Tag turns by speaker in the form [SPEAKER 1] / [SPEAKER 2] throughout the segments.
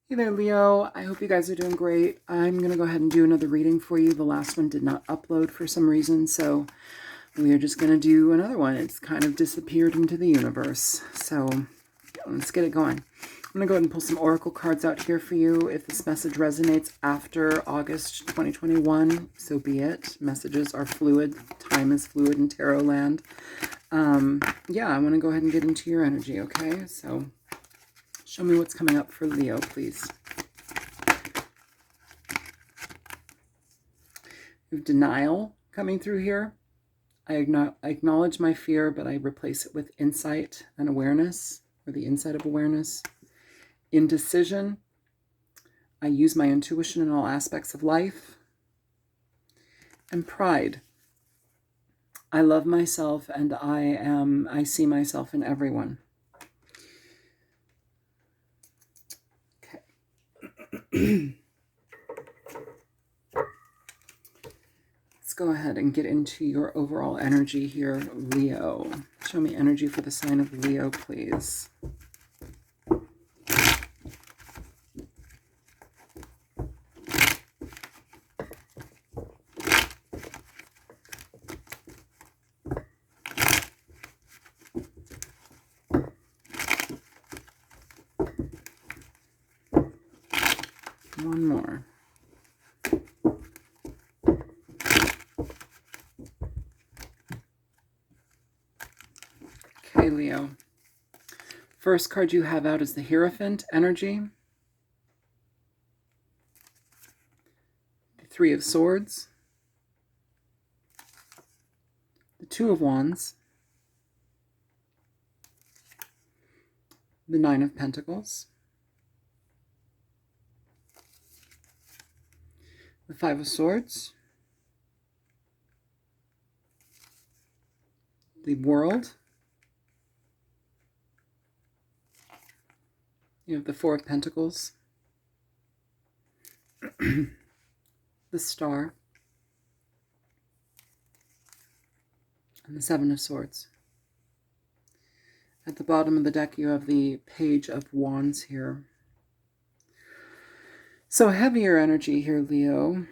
[SPEAKER 1] Hey there, Leo. I hope you guys are doing great. I'm going to go ahead and do another reading for you. The last one did not upload for some reason, so we are just going to do another one. It's kind of disappeared into the universe. So let's get it going. I'm going to go ahead and pull some oracle cards out here for you. If this message resonates after August 2021, so be it. Messages are fluid. Time is fluid in tarot land. Yeah, I want to go ahead and get into your energy, okay? So show me what's coming up for Leo, please. We have denial coming through here. I acknowledge my fear, but I replace it with insight and awareness, or the insight of awareness. Indecision. I use my intuition in all aspects of life. And pride. I love myself and I see myself in everyone. Okay. Let's go ahead and get into your overall energy here, Leo. Show me energy for the sign of Leo, please. One more. Okay, Leo. First card you have out is the Hierophant energy. The Three of Swords. The Two of Wands. The Nine of Pentacles. The Five of Swords. The World. You have the Four of Pentacles. The Star. And the Seven of Swords. At the bottom of the deck, you have the Page of Wands here. So heavier energy here, Leo.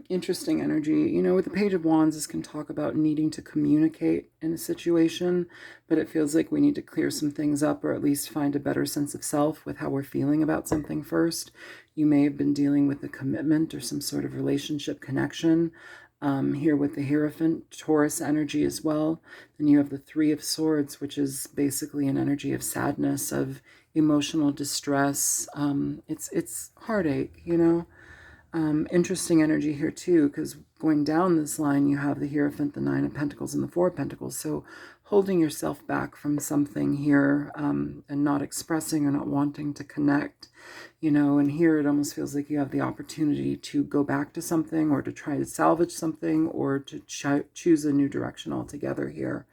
[SPEAKER 1] Interesting energy. You know, with the Page of Wands, this can talk about needing to communicate in a situation, but it feels like we need to clear some things up, or at least find a better sense of self with how we're feeling about something first. You may have been dealing with a commitment or some sort of relationship connection. Here with the Hierophant, Taurus energy as well. Then you have the Three of Swords, which is basically an energy of sadness, of emotional distress. It's heartache, you know. Interesting energy here too, because going down this line, you have the Hierophant, the Nine of Pentacles, and the Four of Pentacles. So holding yourself back from something here, and not expressing or not wanting to connect, you know. And here it almost feels like you have the opportunity to go back to something, or to try to salvage something, or to choose a new direction altogether here.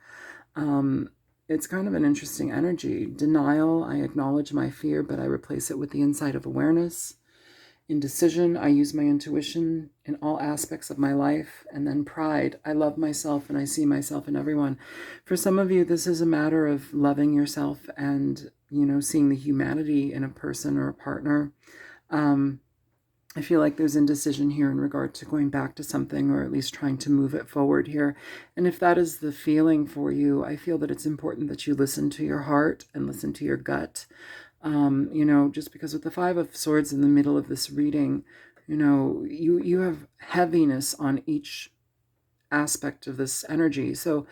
[SPEAKER 1] It's kind of an interesting energy. Denial, I acknowledge my fear, but I replace it with the insight of awareness. Indecision, I use my intuition in all aspects of my life. And then pride, I love myself and I see myself in everyone. For some of you, this is a matter of loving yourself and, you know, seeing the humanity in a person or a partner. I feel like there's indecision here in regard to going back to something, or at least trying to move it forward here. And if that is the feeling for you, I feel that it's important that you listen to your heart and listen to your gut. You know, just because with the Five of Swords in the middle of this reading, you know, you have heaviness on each aspect of this energy. So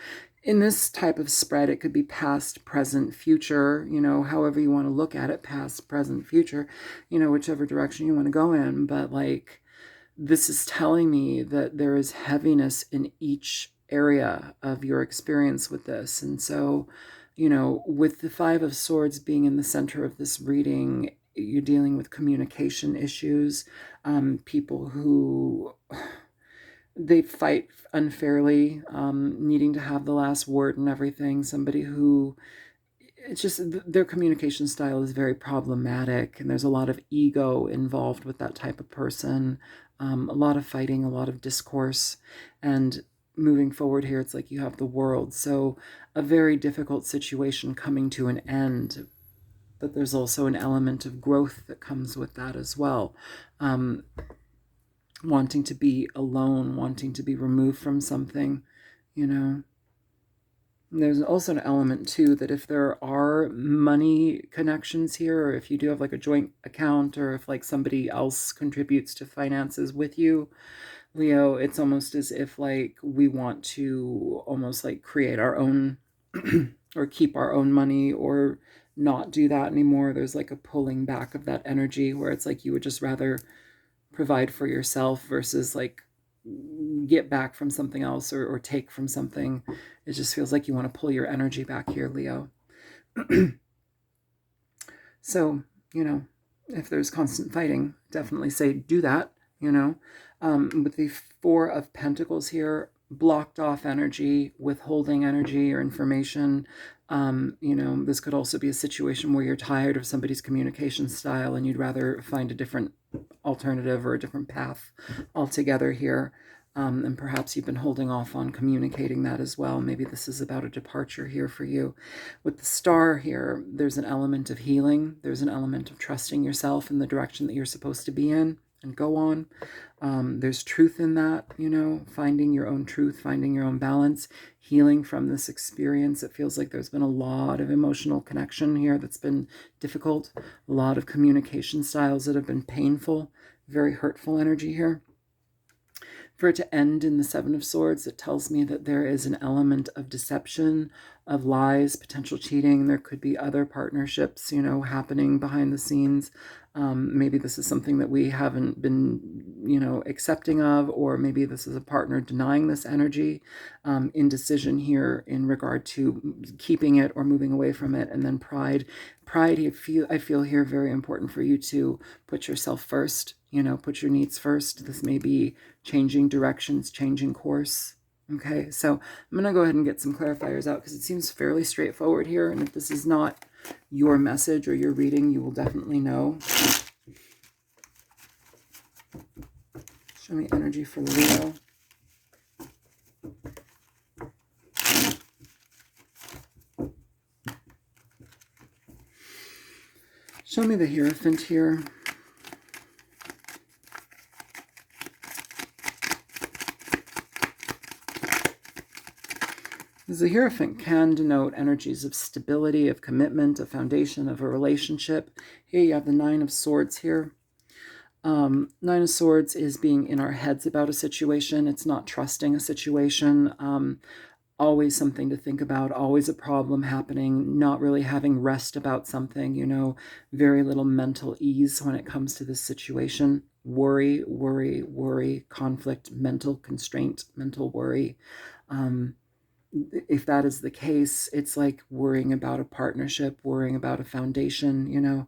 [SPEAKER 1] in this type of spread, it could be past, present, future, you know, however you want to look at it, past, present, future, you know, whichever direction you want to go in. But like, this is telling me that there is heaviness in each area of your experience with this. And so, you know, with the Five of Swords being in the center of this reading, you're dealing with communication issues, people who they fight unfairly, needing to have the last word and everything. Somebody who, it's just their communication style is very problematic, and there's a lot of ego involved with that type of person. A lot of fighting, a lot of discourse, and moving forward here, it's like you have the World. So a very difficult situation coming to an end. but there's also an element of growth that comes with that as well. Wanting to be alone, wanting to be removed from something, you know. There's also an element too that if there are money connections here, or if you do have like a joint account, or if like somebody else contributes to finances with you, Leo, it's almost as if like we want to almost like create our own or keep our own money, or not do that anymore. There's like a pulling back of that energy where it's like you would just rather provide for yourself versus like get back from something else, or take from something. It just feels like you want to pull your energy back here, Leo. So, you know, if there's constant fighting, definitely say do that, you know. With the Four of Pentacles here, blocked off energy, withholding energy or information. You know, this could also be a situation where you're tired of somebody's communication style and you'd rather find a different alternative or a different path altogether here. And perhaps you've been holding off on communicating that as well. Maybe this is about a departure here for you. With the Star here, there's an element of healing. There's an element of trusting yourself in the direction that you're supposed to be in and go on. There's truth in that, you know, finding your own truth, finding your own balance, healing from this experience. It feels like there's been a lot of emotional connection here that's been difficult, a lot of communication styles that have been painful, very hurtful energy here. For it to end in the Seven of Swords, it tells me that there is an element of deception, of lies, potential cheating. There could be other partnerships, you know, happening behind the scenes. Maybe this is something that we haven't been, you know, accepting of, or maybe this is a partner denying this energy. Indecision here in regard to keeping it or moving away from it. And then pride. Pride, I feel here very important for you to put yourself first, you know, put your needs first. This may be changing directions, changing course. Okay, so I'm going to go ahead and get some clarifiers out because it seems fairly straightforward here. And if this is not your message or your reading, you will definitely know. Show me energy for Leo. Show me the Hierophant here. The Hierophant can denote energies of stability, of commitment, a foundation of a relationship. Here you have the Nine of Swords here. Nine of Swords is being in our heads about a situation. It's not trusting a situation. Always something to think about, always a problem happening, not really having rest about something, you know, very little mental ease when it comes to this situation. Worry, worry, worry, conflict, mental constraint, mental worry. If that is the case, it's like worrying about a partnership, worrying about a foundation, you know.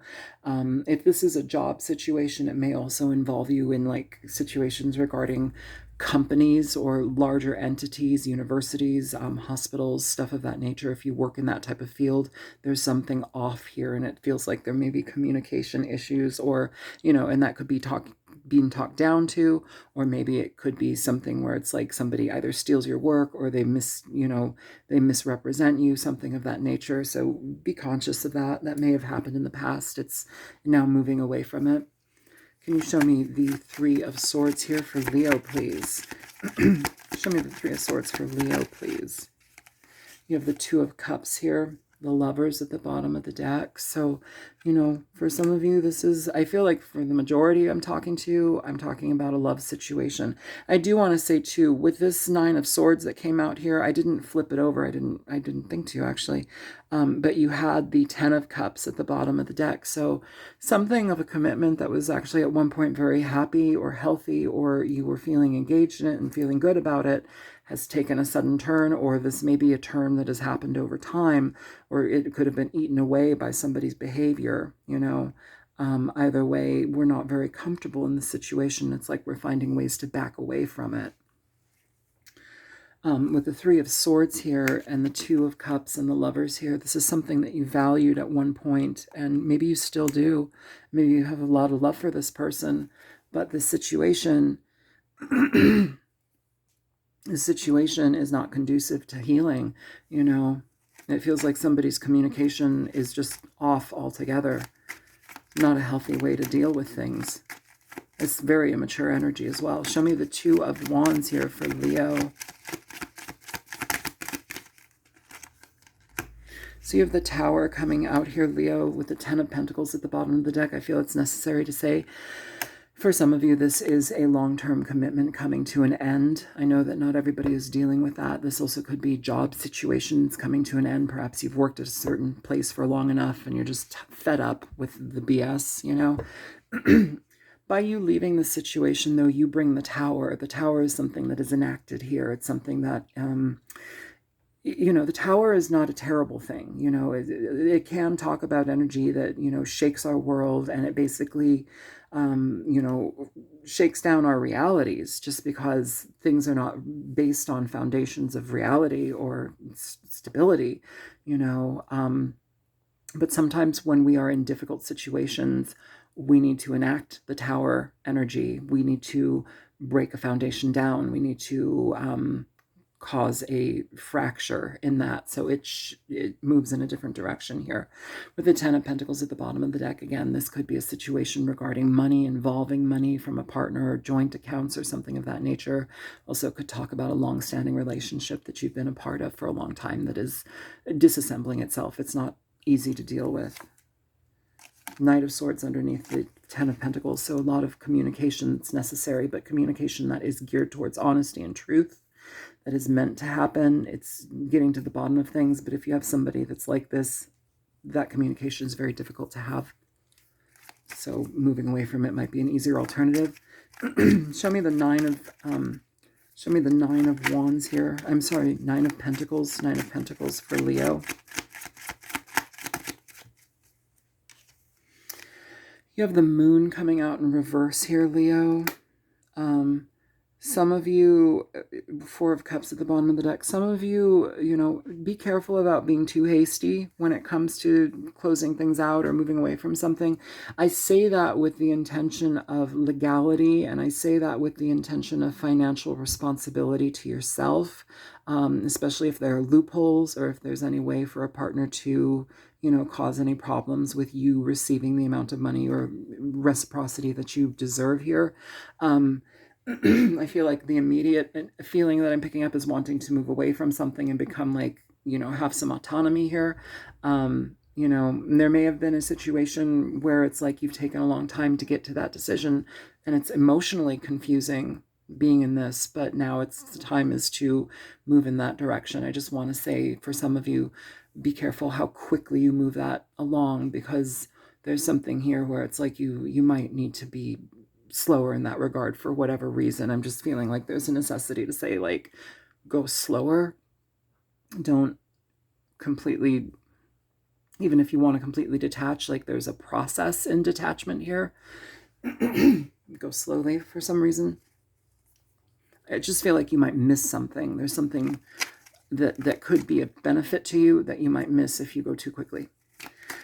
[SPEAKER 1] If this is a job situation, it may also involve you in like situations regarding companies or larger entities, universities, hospitals, stuff of that nature. If you work in that type of field, there's something off here, and it feels like there may be communication issues, or, you know, and that could be being talked down to, or maybe it could be something where it's like somebody either steals your work or they misrepresent you, something of that nature. So be conscious of that. That may have happened in the past. It's now moving away from it. Can you show me the Three of Swords here for Leo, please? Show me the Three of Swords for Leo, please. You have the Two of Cups here, the Lovers at the bottom of the deck. So, you know, for some of you, this is, I feel like for the majority I'm talking about a love situation. I do want to say too, with this Nine of Swords that came out here, I didn't flip it over. I didn't think to actually. But you had the Ten of Cups at the bottom of the deck. So something of a commitment that was actually at one point very happy or healthy, or you were feeling engaged in it and feeling good about it, has taken a sudden turn, or this may be a turn that has happened over time, or it could have been eaten away by somebody's behavior, you know. Either way, we're not very comfortable in the situation. It's like we're finding ways to back away from it. With the Three of Swords here and the Two of Cups and the Lovers here, this is something that you valued at one point, and maybe you still do. Maybe you have a lot of love for this person, but the situation is not conducive to healing, you know. It feels like somebody's communication is just off altogether. Not a healthy way to deal with things. It's very immature energy as well. Show me the Two of Wands here for Leo. So you have the Tower coming out here, Leo, with the Ten of Pentacles at the bottom of the deck. I feel it's necessary to say, for some of you, this is a long-term commitment coming to an end. I know that not everybody is dealing with that. This also could be job situations coming to an end. Perhaps you've worked at a certain place for long enough and you're just fed up with the BS, you know. By you leaving the situation, though, you bring the Tower. The Tower is something that is enacted here. It's something that, you know, the Tower is not a terrible thing. You know, it can talk about energy that, you know, shakes our world, and it basically, you know, shakes down our realities just because things are not based on foundations of reality or stability, you know. But sometimes when we are in difficult situations, we need to enact the Tower energy. We need to break a foundation down. We need to cause a fracture in that, so it moves in a different direction here. With the Ten of Pentacles at the bottom of the deck, again, this could be a situation regarding money, involving money from a partner or joint accounts or something of that nature. Also could talk about a long-standing relationship that you've been a part of for a long time that is disassembling itself. It's not easy to deal with. Knight of Swords underneath the Ten of Pentacles, so a lot of communication is necessary, but communication that is geared towards honesty and truth, that is meant to happen. It's getting to the bottom of things, but if you have somebody that's like this, that communication is very difficult to have. So moving away from it might be an easier alternative. Show me the Nine of Wands here. I'm sorry, Nine of Pentacles. Nine of Pentacles for Leo. You have the Moon coming out in reverse here, Leo. Some of you, Four of Cups at the bottom of the deck, some of you, you know, be careful about being too hasty when it comes to closing things out or moving away from something. I say that with the intention of legality, and I say that with the intention of financial responsibility to yourself, especially if there are loopholes or if there's any way for a partner to, you know, cause any problems with you receiving the amount of money or reciprocity that you deserve here. I feel like the immediate feeling that I'm picking up is wanting to move away from something and become like, you know, have some autonomy here. You know, there may have been a situation where it's like you've taken a long time to get to that decision and it's emotionally confusing being in this, but now the time is to move in that direction. I just want to say, for some of you, be careful how quickly you move that along, because there's something here where it's like you might need to be slower in that regard for whatever reason. I'm just feeling like there's a necessity to say, like, go slower. Don't completely, even if you want to completely detach, like there's a process in detachment here. Go slowly for some reason. I just feel like you might miss something. There's something that could be a benefit to you that you might miss if you go too quickly.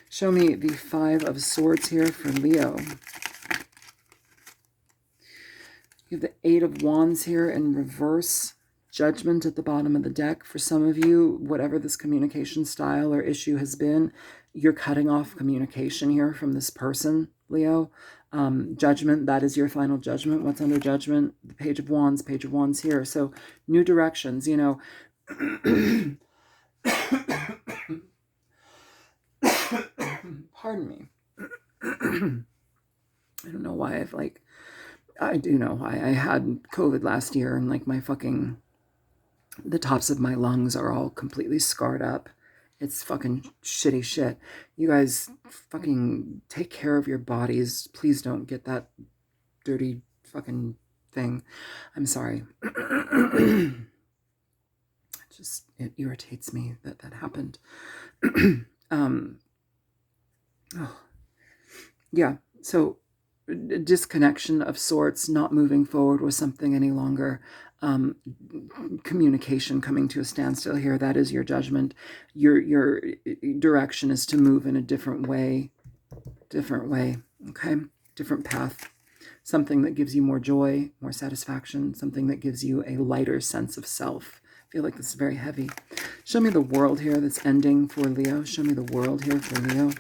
[SPEAKER 1] Show me the Five of Swords here for Leo. You have the Eight of Wands here in reverse. Judgment at the bottom of the deck. For some of you, whatever this communication style or issue has been, you're cutting off communication here from this person, Leo. Judgment, that is your final judgment. What's under judgment? The Page of Wands here. So new directions, you know. Pardon me. I don't know why I do know why. I had COVID last year and like the tops of my lungs are all completely scarred up. It's fucking shitty shit. You guys fucking take care of your bodies. Please don't get that dirty fucking thing. I'm sorry. It irritates me that happened. Yeah, so disconnection of sorts, not moving forward with something any longer. Communication coming to a standstill here. That is your judgment. Your direction is to move in a different way, okay? Different path. Something that gives you more joy, more satisfaction, something that gives you a lighter sense of self. feel like this is very heavy. Show me the world here that's ending for Leo. Show me the world here for Leo.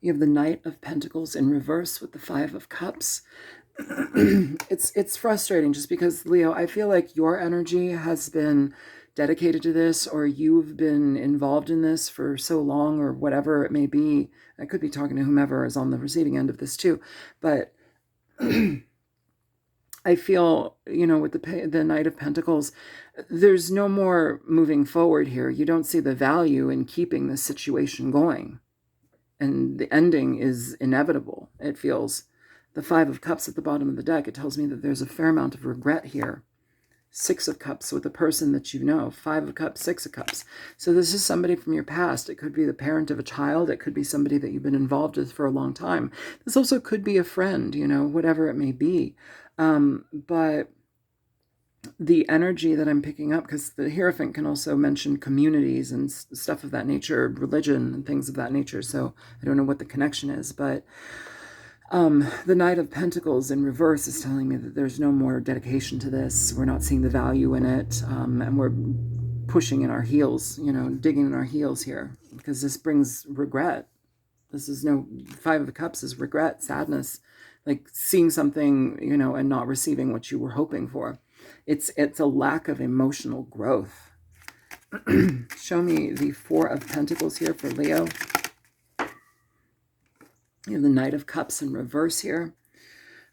[SPEAKER 1] You have the Knight of Pentacles in reverse with the Five of Cups. It's frustrating just because, Leo, I feel like your energy has been dedicated to this, or you've been involved in this for so long, or whatever it may be. I could be talking to whomever is on the receiving end of this too, but I feel, you know, with the Knight of Pentacles, there's no more moving forward here. You don't see the value in keeping this situation going. And the ending is inevitable, it feels. The Five of Cups at the bottom of the deck, it tells me that there's a fair amount of regret here. Six of Cups with the person that you know. Five of Cups, Six of Cups. So this is somebody from your past. It could be the parent of a child. It could be somebody that you've been involved with for a long time. This also could be a friend, you know, whatever it may be. But the energy that I'm picking up, because the Hierophant can also mention communities and stuff of that nature, religion and things of that nature. So I don't know what the connection is, but the Knight of Pentacles in reverse is telling me that there's no more dedication to this. We're not seeing the value in it, and we're pushing in our heels, you know, digging in our heels here, because this brings regret. This is no, Five of Cups is regret, sadness, like seeing something, you know, and not receiving what you were hoping for. It's a lack of emotional growth. Show me the Four of Pentacles here for Leo. You have the Knight of Cups in reverse here.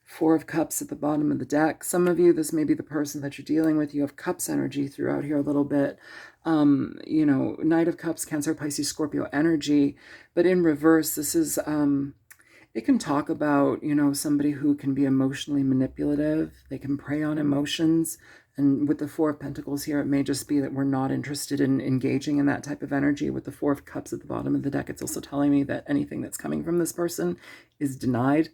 [SPEAKER 1] Four of Cups at the bottom of the deck. Some of you, this may be the person that you're dealing with. You have Cups energy throughout here a little bit. You know, Knight of Cups, Cancer, Pisces, Scorpio energy. But in reverse, this is, it can talk about, you know, somebody who can be emotionally manipulative. They can prey on emotions. And with the Four of Pentacles here, it may just be that we're not interested in engaging in that type of energy. With the Four of Cups at the bottom of the deck, it's also telling me that anything that's coming from this person is denied.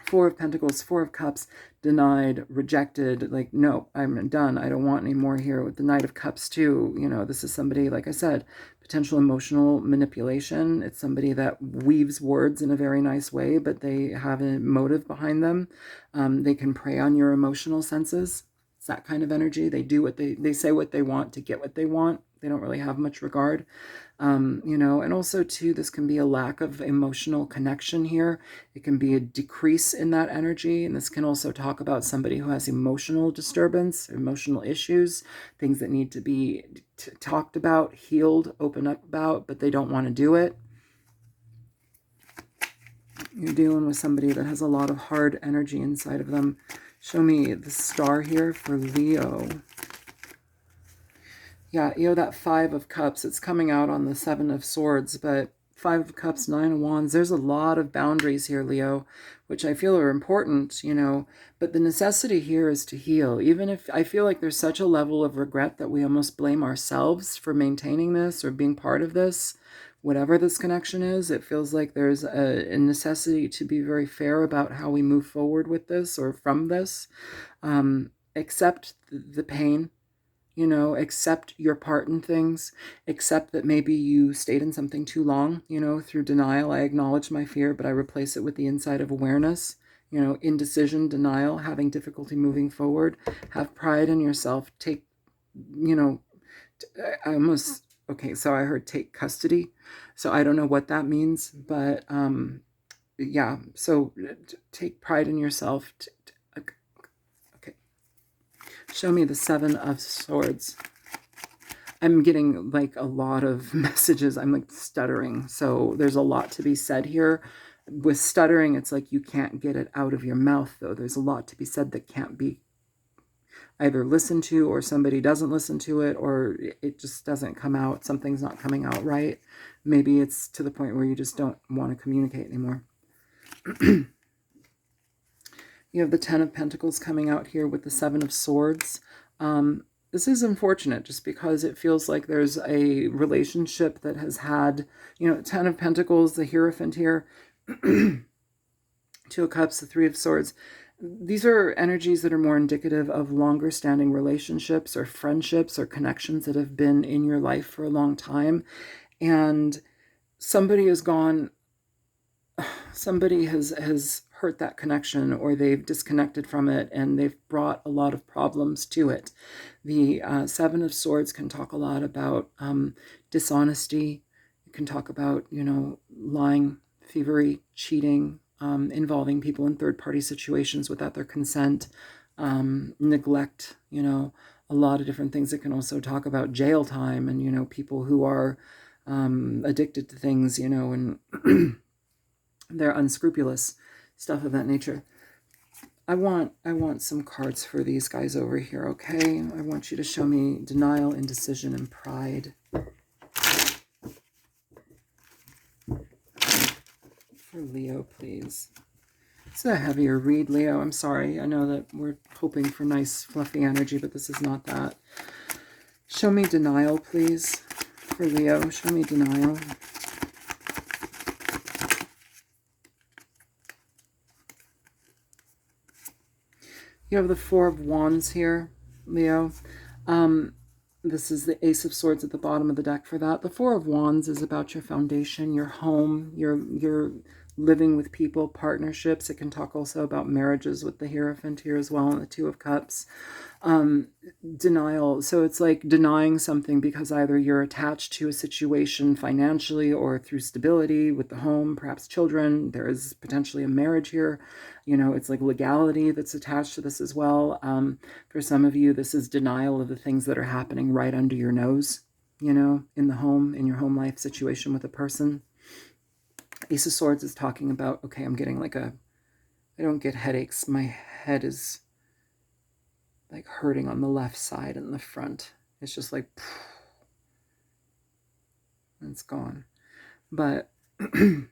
[SPEAKER 1] Four of Pentacles, Four of Cups, denied, rejected, like, no, I'm done. I don't want any more here. With the Knight of Cups too, you know, this is somebody, like I said, potential emotional manipulation. It's somebody that weaves words in a very nice way, but they have a motive behind them. They can prey on your emotional senses. It's that kind of energy. They do what they say what they want to get what they want. They don't really have much regard. You know, and also too, this can be a lack of emotional connection here. It can be a decrease in that energy. And this can also talk about somebody who has emotional disturbance, emotional issues, things that need to be talked about, healed, opened up about, but they don't want to do it. You're dealing with somebody that has a lot of hard energy inside of them. Show me the Star here for Leo. Yeah, you know, that Five of Cups, it's coming out on the Seven of Swords, but Five of Cups, Nine of Wands, there's a lot of boundaries here, Leo, which I feel are important, you know, but the necessity here is to heal. Even if I feel like there's such a level of regret that we almost blame ourselves for maintaining this or being part of this, whatever this connection is, it feels like there's a necessity to be very fair about how we move forward with this or from this. Accept the pain. You know, accept your part in things, accept that maybe you stayed in something too long, you know, through denial. I acknowledge my fear, but I replace it with the insight of awareness, you know, indecision, denial, having difficulty moving forward, have pride in yourself, take, you know, I almost, okay, so I heard take custody. So I don't know what that means, but yeah, so take pride in yourself. Show me the Seven of Swords. I'm getting like a lot of messages. I'm like stuttering. So there's a lot to be said here. With stuttering, it's like you can't get it out of your mouth, though. There's a lot to be said that can't be either listened to, or somebody doesn't listen to it, or it just doesn't come out. Something's not coming out right. Maybe it's to the point where you just don't want to communicate anymore. You have the Ten of Pentacles coming out here with the Seven of Swords. This is unfortunate just because it feels like there's a relationship that has had, you know, Ten of Pentacles, the Hierophant here, Two of Cups, the Three of Swords. These are energies that are more indicative of longer standing relationships or friendships or connections that have been in your life for a long time. And somebody has gone, somebody has hurt that connection, or they've disconnected from it, and they've brought a lot of problems to it. The Seven of Swords can talk a lot about dishonesty. It can talk about, lying, thievery, cheating, involving people in third-party situations without their consent, neglect, a lot of different things. It can also talk about jail time and, people who are addicted to things, and they're unscrupulous, stuff of that nature. I want some cards for these guys over here, okay? I want you to show me denial, indecision, and pride. For Leo, please. It's a heavier read, Leo. I'm sorry. I know that we're hoping for nice, fluffy energy, but this is not that. Show me denial, please. For Leo, show me denial. You have the Four of Wands here, Leo. This is the Ace of Swords at the bottom of the deck for that. The Four of Wands is about your foundation, your home, your living with people, partnerships. It can talk also about marriages with the Hierophant here as well, and the Two of Cups. Denial. So it's like denying something because either you're attached to a situation financially or through stability with the home, perhaps children. There is potentially a marriage here. It's like legality that's attached to this as well. For some of you, this is denial of the things that are happening right under your nose, in the home, in your home life situation with a person. Ace of Swords is talking about, okay, I'm getting I don't get headaches. My head is like hurting on the left side and the front. It's just like, it's gone. But I'm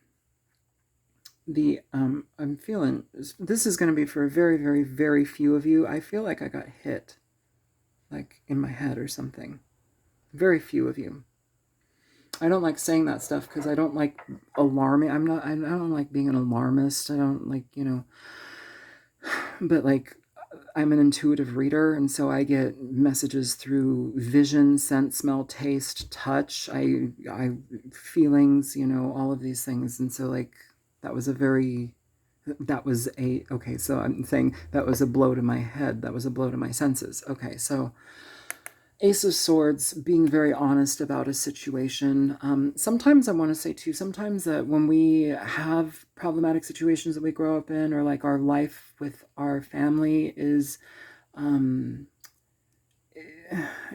[SPEAKER 1] feeling, this is going to be for a very, very, very few of you. I feel like I got hit, like in my head or something. Very few of you. I don't like saying that stuff because I don't like alarming. I don't like being an alarmist. I don't like, but like, I'm an intuitive reader, and so I get messages through vision, sense, smell, taste, touch, I feelings, all of these things. And so like, okay, so I'm saying that was a blow to my head. That was a blow to my senses. Okay, so Ace of Swords, being very honest about a situation. Sometimes I want to say too, sometimes that when we have problematic situations that we grow up in, or like our life with our family is,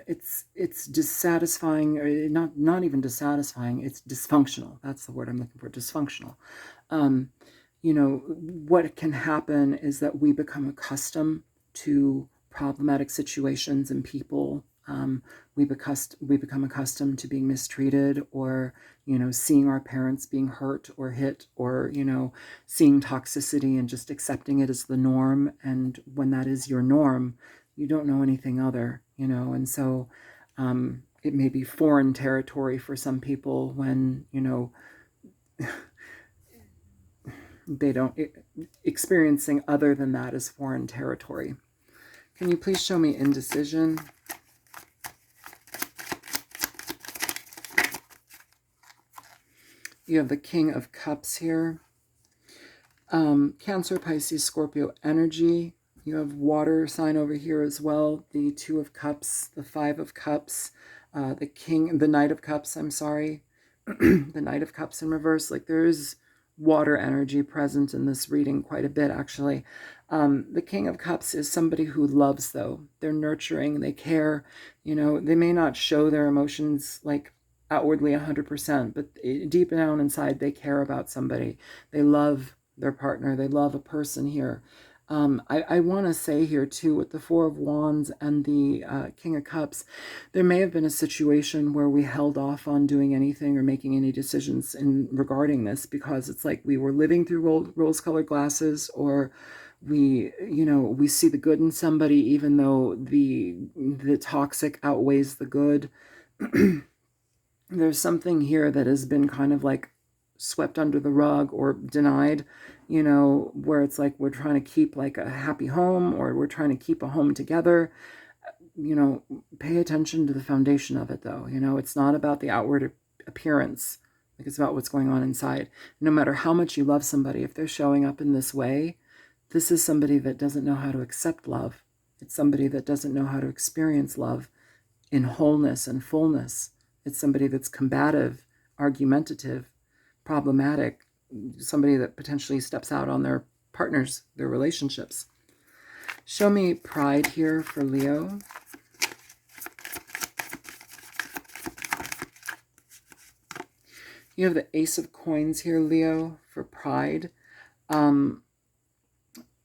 [SPEAKER 1] it's dissatisfying, or not even dissatisfying, it's dysfunctional. That's the word I'm looking for, dysfunctional. What can happen is that we become accustomed to problematic situations and people. We become accustomed to being mistreated, or, seeing our parents being hurt or hit, or, seeing toxicity and just accepting it as the norm. And when that is your norm, you don't know anything other, and so it may be foreign territory for some people when, they don't, experiencing other than that as foreign territory. Can you please show me indecision? You have the King of Cups here. Cancer, Pisces, Scorpio energy. You have water sign over here as well. The Two of Cups, the Five of Cups, the Knight of Cups, I'm sorry. The Knight of Cups in reverse. Like, there's water energy present in this reading quite a bit, actually. The King of Cups is somebody who loves, though. They're nurturing, they care. They may not show their emotions like outwardly 100%, but deep down inside, they care about somebody. They love their partner. They love a person here. I want to say here too, with the Four of Wands and the King of Cups, there may have been a situation where we held off on doing anything or making any decisions regarding this, because it's like we were living through rose-colored glasses, or we see the good in somebody even though the toxic outweighs the good. There's something here that has been kind of like swept under the rug or denied, where it's like we're trying to keep like a happy home, or we're trying to keep a home together. Pay attention to the foundation of it, though. It's not about the outward appearance. Like, it's about what's going on inside. No matter how much you love somebody, if they're showing up in this way, this is somebody that doesn't know how to accept love. It's somebody that doesn't know how to experience love in wholeness and fullness. It's somebody that's combative, argumentative, problematic, somebody that potentially steps out on their partners, their relationships. Show me pride here for Leo. You have the Ace of Coins here, Leo, for pride.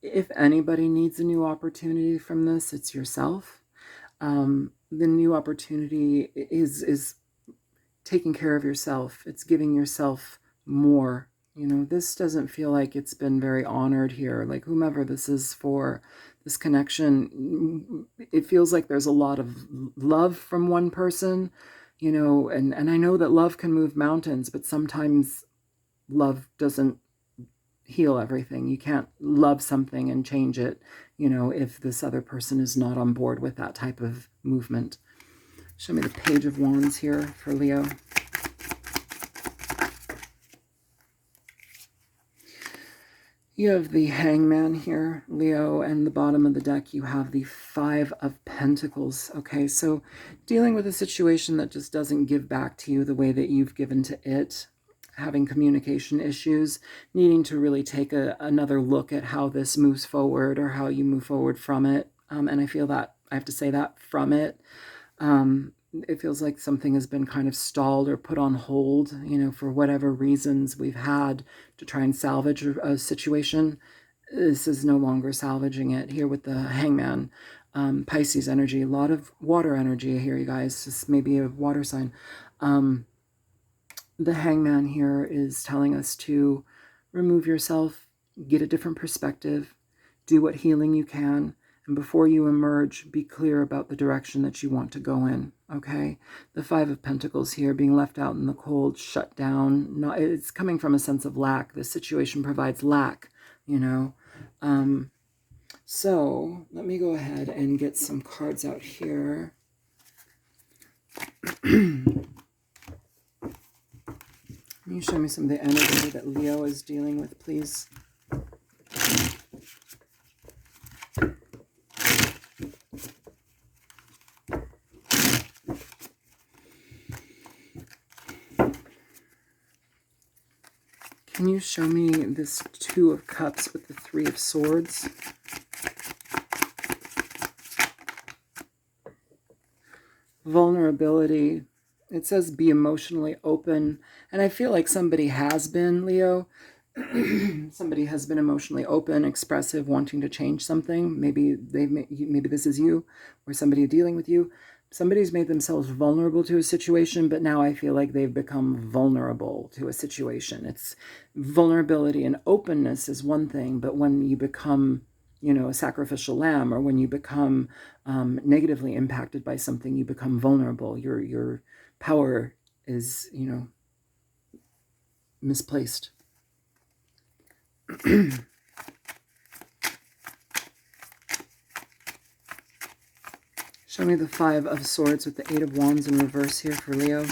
[SPEAKER 1] If anybody needs a new opportunity from this, it's yourself. The new opportunity is taking care of yourself. It's giving yourself more. You know, this doesn't feel like it's been very honored here. Like, whomever this is for, this connection, it feels like there's a lot of love from one person, you know, and I know that love can move mountains, but sometimes love doesn't heal everything. You can't love something and change it, you know, if this other person is not on board with that type of movement. Show me the Page of Wands here for Leo. You have the Hangman here, Leo, and the bottom of the deck you have the Five of Pentacles. Okay, so dealing with a situation that just doesn't give back to you the way that you've given to it, having communication issues, needing to really take another look at how this moves forward or how you move forward from it. And I feel that I have to say that from it. It feels like something has been kind of stalled or put on hold, you know, for whatever reasons we've had to try and salvage a situation. This is no longer salvaging it here with the Hangman. Pisces energy, a lot of water energy here, you guys. This may be a water sign. The Hangman here is telling us to remove yourself, get a different perspective, do what healing you can, and before you emerge, be clear about the direction that you want to go in, okay? The Five of Pentacles here, being left out in the cold, shut down. It's coming from a sense of lack. This situation provides lack, you know? So let me go ahead and get some cards out here. Can you show me some of the energy that Leo is dealing with, please? Can you show me this Two of Cups with the Three of Swords? Vulnerability. It says be emotionally open. And I feel like somebody has been, Leo. Somebody has been emotionally open, expressive, wanting to change something. Maybe this is you or somebody dealing with you. Somebody's made themselves vulnerable to a situation, but now I feel like they've become vulnerable to a situation. It's vulnerability and openness is one thing, but when you become, you know, a sacrificial lamb, or when you become negatively impacted by something, you become vulnerable. Your power is, you know, misplaced. Show me the Five of Swords with the Eight of Wands in reverse here for Leo.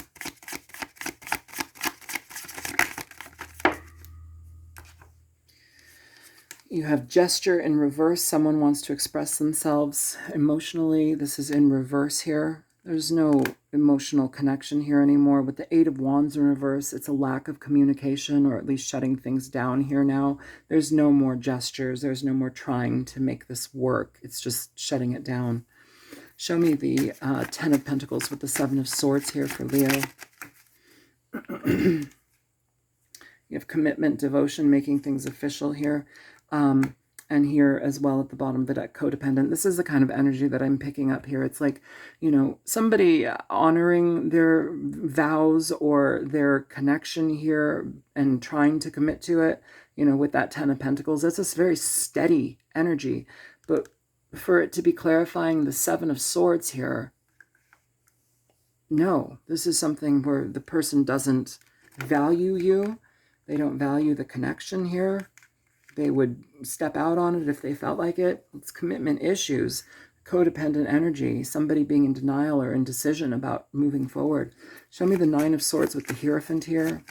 [SPEAKER 1] You have gesture in reverse. Someone wants to express themselves emotionally. This is in reverse here. There's no emotional connection here anymore. With the Eight of Wands in reverse, it's a lack of communication, or at least shutting things down here now. There's no more gestures. There's no more trying to make this work. It's just shutting it down. Show me the Ten of Pentacles with the Seven of Swords here for Leo. You have commitment, devotion, making things official here. And here as well at the bottom of the deck, codependent. This is the kind of energy that I'm picking up here. It's like, you know, somebody honoring their vows or their connection here and trying to commit to it, you know, with that Ten of Pentacles. That's this very steady energy. But for it to be clarifying the Seven of Swords here, no, this is something where the person doesn't value you. They don't value the connection here. They would step out on it if they felt like it. It's commitment issues. codependent energy, somebody being in denial or indecision about moving forward. Show me the Nine of Swords with the Hierophant here.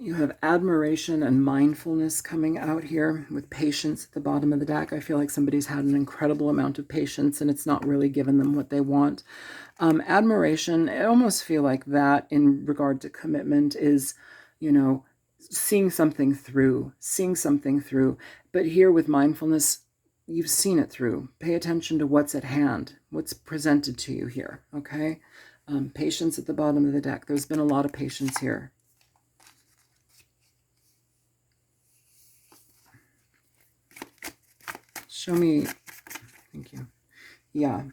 [SPEAKER 1] You have admiration and mindfulness coming out here with patience at the bottom of the deck. I feel like somebody's had an incredible amount of patience and it's not really given them what they want. Admiration, I almost feel like that in regard to commitment is, you know, seeing something through. But here with mindfulness, you've seen it through. Pay attention to what's at hand, what's presented to you here, okay? Patience at the bottom of the deck. There's been a lot of patience here. Show me, thank you. Yeah,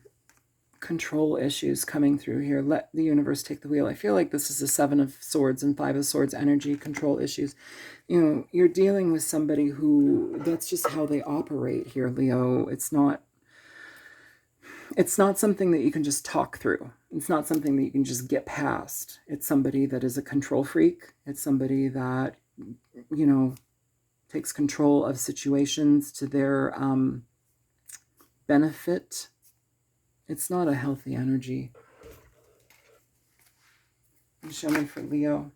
[SPEAKER 1] control issues coming through here. Let the universe take the wheel. I feel like this is a Seven of Swords and Five of Swords energy, control issues. You know, you're dealing with somebody who, that's just how they operate here, Leo. It's not something that you can just talk through. It's not something that you can just get past. It's somebody that is a control freak. It's somebody that, you know, takes control of situations to their benefit. It's not a healthy energy. Show me for Leo.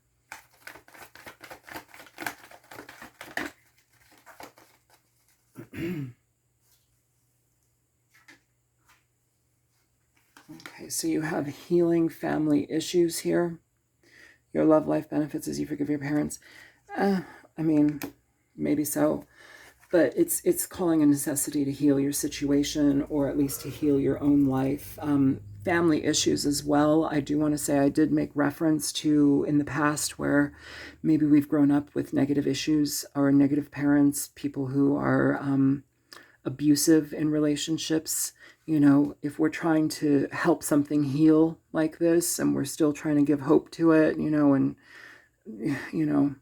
[SPEAKER 1] Okay, so you have healing family issues here. Your love life benefits as you forgive your parents. I mean, maybe so, but it's calling a necessity to heal your situation, or at least to heal your own life. Family issues as well. I do want to say I did make reference to in the past where maybe we've grown up with negative issues or negative parents, people who are abusive in relationships. You know, if we're trying to help something heal like this and we're still trying to give hope to it, you know, and, you know,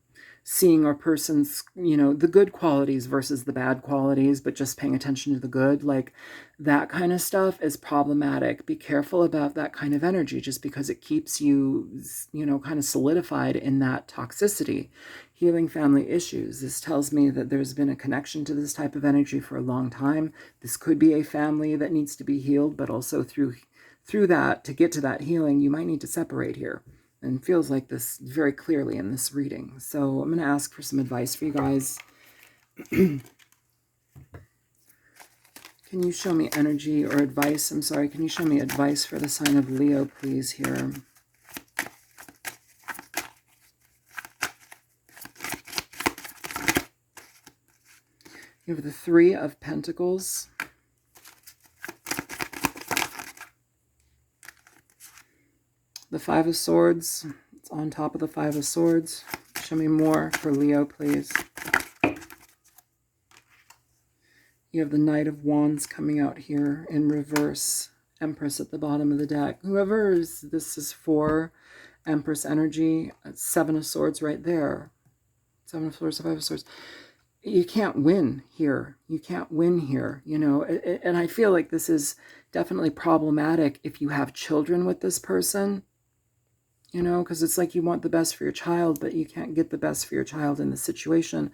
[SPEAKER 1] seeing our person's, you know, the good qualities versus the bad qualities, but just paying attention to the good, like that kind of stuff is problematic. Be careful about that kind of energy, just because it keeps you, you know, kind of solidified in that toxicity. Healing family issues. This tells me that there's been a connection to this type of energy for a long time. This could be a family that needs to be healed, but also through that, to get to that healing, you might need to separate here. And feels like this very clearly in this reading. So I'm going to ask for some advice for you guys. Can you show me energy or advice? I'm sorry, can you show me advice for the sign of Leo, please, here? You have the Three of Pentacles. The Five of Swords, it's on top of the Five of Swords. Show me more for Leo, please. You have the Knight of Wands coming out here in reverse. Empress at the bottom of the deck. Whoever this is for, Empress energy, Seven of Swords right there. Seven of Swords, Five of Swords. You can't win here. You can't win here, you know. And I feel like this is definitely problematic if you have children with this person. You know, because it's like you want the best for your child, but you can't get the best for your child in this situation.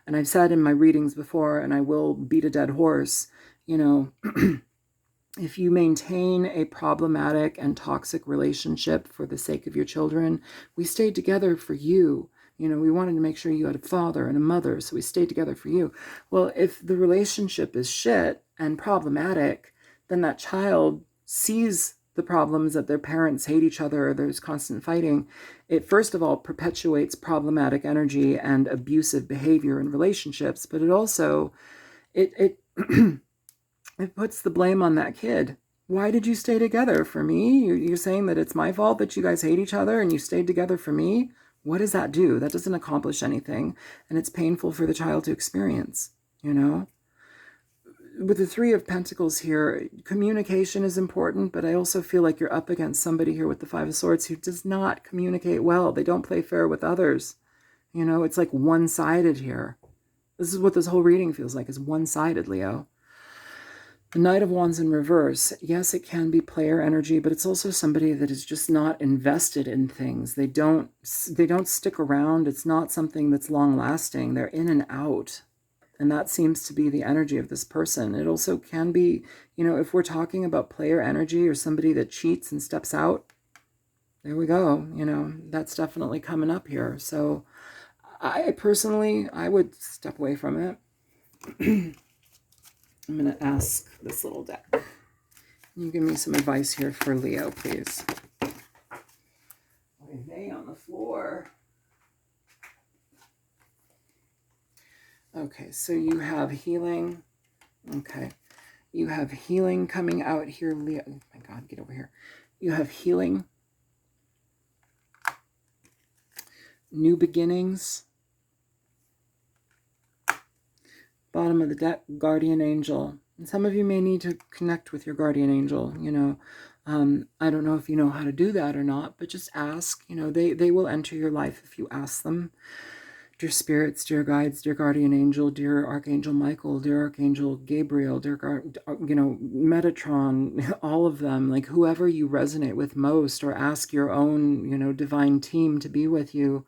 [SPEAKER 1] And I've said in my readings before, and I will beat a dead horse, you know, if you maintain a problematic and toxic relationship for the sake of your children, we stayed together for you. You know, we wanted to make sure you had a father and a mother, so we stayed together for you. Well, if the relationship is shit and problematic, then that child sees the problems that their parents hate each other, or there's constant fighting. It first of all perpetuates problematic energy and abusive behavior in relationships, but it also it puts the blame on that kid. Why did you stay together? For me? You're saying that it's my fault that you guys hate each other and you stayed together for me? What does that do? That doesn't accomplish anything, and it's painful for the child to experience, you know? With the Three of Pentacles here, communication is important, but I also feel like you're up against somebody here with the Five of Swords who does not communicate well. They don't play fair with others. You know, it's like one-sided here. This is what this whole reading feels like, is one-sided, Leo. The Knight of Wands in reverse, yes, it can be player energy, but it's also somebody that is just not invested in things. They don't stick around. It's not something that's long lasting. They're in and out. And that seems to be the energy of this person. It also can be, you know, if we're talking about player energy or somebody that cheats and steps out, there we go. You know, that's definitely coming up here. So I personally, I would step away from it. I'm going to ask this little deck. Can you give me some advice here for Leo, please? Oy vey on the floor. Okay, so you have healing. Okay. You have healing coming out here, Leo. Oh my God, get over here. You have healing. New beginnings. Bottom of the deck, guardian angel. And some of you may need to connect with your guardian angel, you know. I don't know if you know how to do that or not, but just ask. You know, they will enter your life if you ask them. Dear spirits, dear guides, dear guardian angel, dear Archangel Michael, dear Archangel Gabriel, dear, you know, Metatron, all of them, like whoever you resonate with most, or ask your own, you know, divine team to be with you.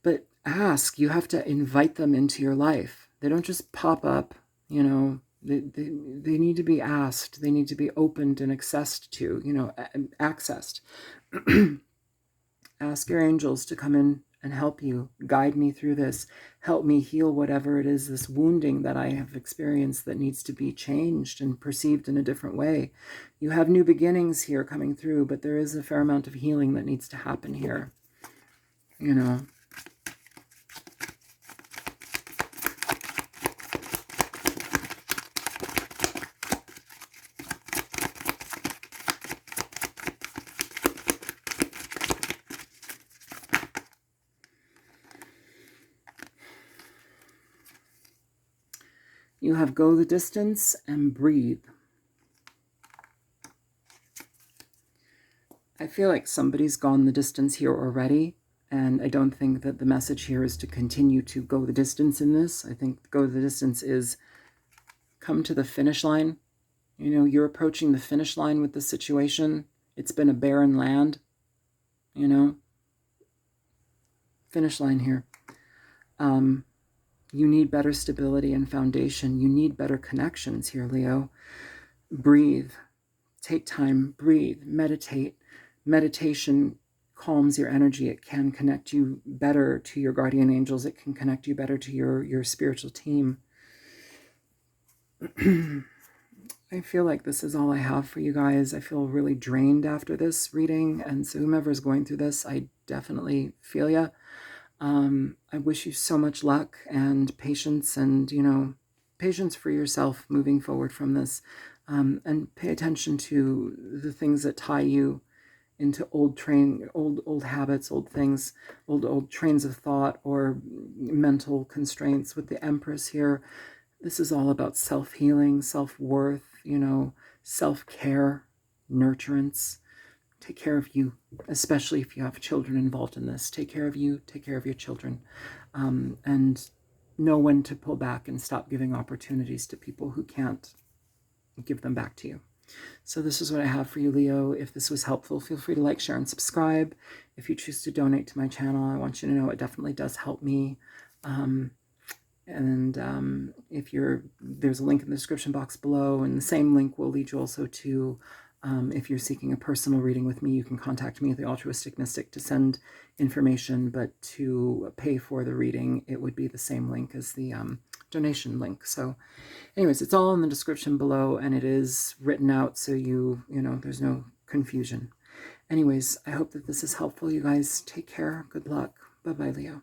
[SPEAKER 1] But ask, you have to invite them into your life. They don't just pop up, you know, they need to be asked. They need to be opened and accessed to, you know, accessed. Ask your angels to come in and help you, guide me through this, help me heal whatever it is, this wounding that I have experienced that needs to be changed and perceived in a different way. You have new beginnings here coming through, but there is a fair amount of healing that needs to happen here, you know. You have go the distance and breathe. I feel like somebody's gone the distance here already, and I don't think that the message here is to continue to go the distance in this. I think go the distance is come to the finish line. You know, you're approaching the finish line with this situation. It's been a barren land, you know. Finish line here. You need better stability and foundation. You need better connections here, Leo. Breathe. Take time. Breathe. Meditate. Meditation calms your energy. It can connect you better to your guardian angels. It can connect you better to your spiritual team. I feel like this is all I have for you guys. I feel really drained after this reading. And so whomever is going through this, I definitely feel ya. I wish you so much luck and patience, and, you know, patience for yourself moving forward from this, and pay attention to the things that tie you into old habits, old things, old trains of thought or mental constraints. With the Empress here, this is all about self-healing, self-worth, you know, self-care, nurturance. Take care of you, especially if you have children involved in this. Take care of you, take care of your children, and know when to pull back and stop giving opportunities to people who can't give them back to you. So this is what I have for you, Leo. If this was helpful, feel free to like, share, and subscribe. If you choose to donate to my channel, I want you to know it definitely does help me. If there's a link in the description box below, and the same link will lead you also to, if you're seeking a personal reading with me, you can contact me at the Altruistic Mystic to send information, but to pay for the reading, it would be the same link as the donation link. So anyways, it's all in the description below, and it is written out so you know, there's no confusion. Anyways, I hope that this is helpful. You guys take care. Good luck. Bye-bye, Leo.